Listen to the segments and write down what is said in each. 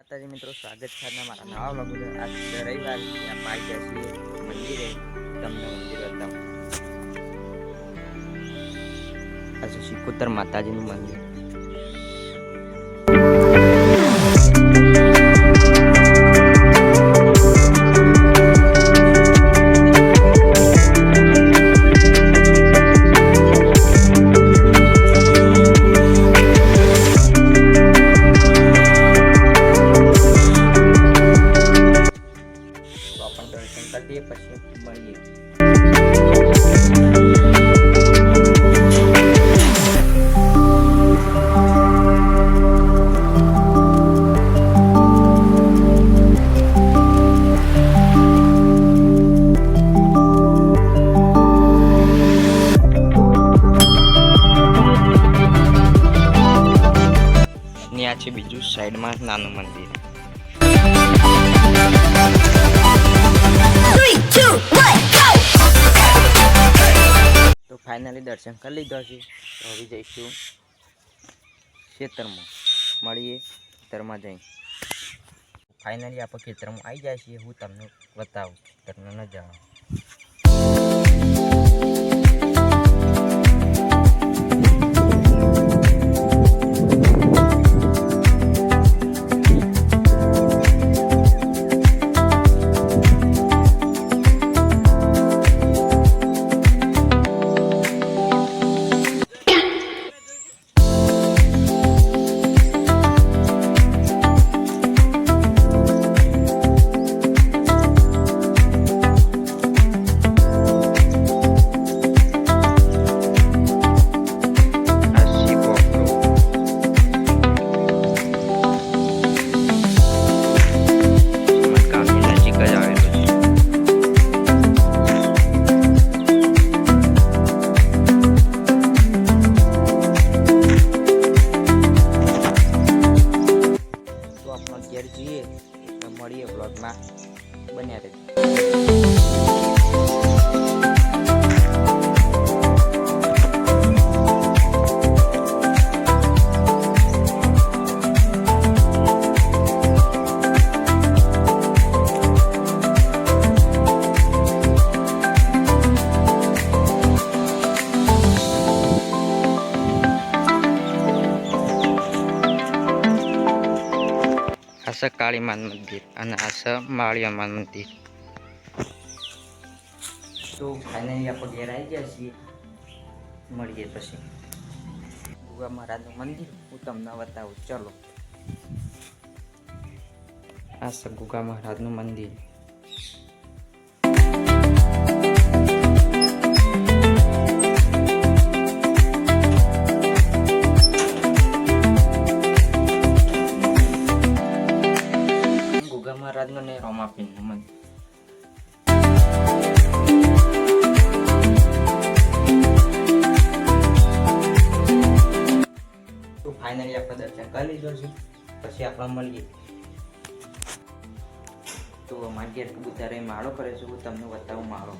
માતાજી મિત્રો, સ્વાગત છે મારા નવા વ્લોગ. આજ રવિવાર ત્યાં પાઈ જશે મંદિરે. તમને મંદિર બતાવું. આજે શિકોતર માતાજીનું મંદિર. દર્શન કરીએ પછી મળીએ. ત્યાં છે બીજું સાઈડમાં નાનું મંદિર. તો ફાઇનલી દર્શન કરી લીધા છે. તો હવે જઈશું ખેતરમાં. મળીએ ખેતરમાં જઈ. ફાઇનલી આપણે ખેતરમાં આવી જાય છીએ. હું તમને બતાવું ખેતરનો નજારો. ઘેર જઈએ તો મળીએ બ્લોગમાં. બન્યા રહે. આ કાળીમાન મંદિર અને આ માળિયામાન મંદિર. તો ફાઇનલી આપણે ઘેર આવી ગયા છીએ. મળીએ પછી. ગુગા મહારાજનું મંદિર હું તમને બતાવું. ચલો. આ છે ગુગા મહારાજનું મંદિર. મહારાજનું ને રોમાપીરનું મંદિર. તો ફાઇનલી આપણે દર્શન કરી લીધો છે. પછી આપણે મળીએ. તો અમારે ઘેર કબૂતરે માળો કરે છે. હું તમને બતાવું માળો.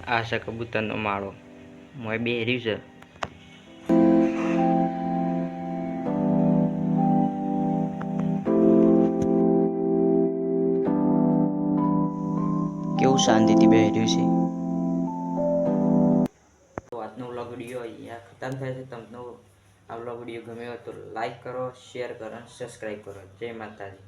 આ છે કબૂતરનો માળો. મોય બેહર્યું છે. કેવું શાંતિથી બેઠ્યું છે. તો આજનો વ્લોગ વિડીયો અહીંયા ખતમ થાય છે. તમને આ વ્લોગ વિડીયો ગમ્યો હોય તો લાઈક કરો, શેર કરો અને સબસ્ક્રાઈબ કરો. જય માતાજી.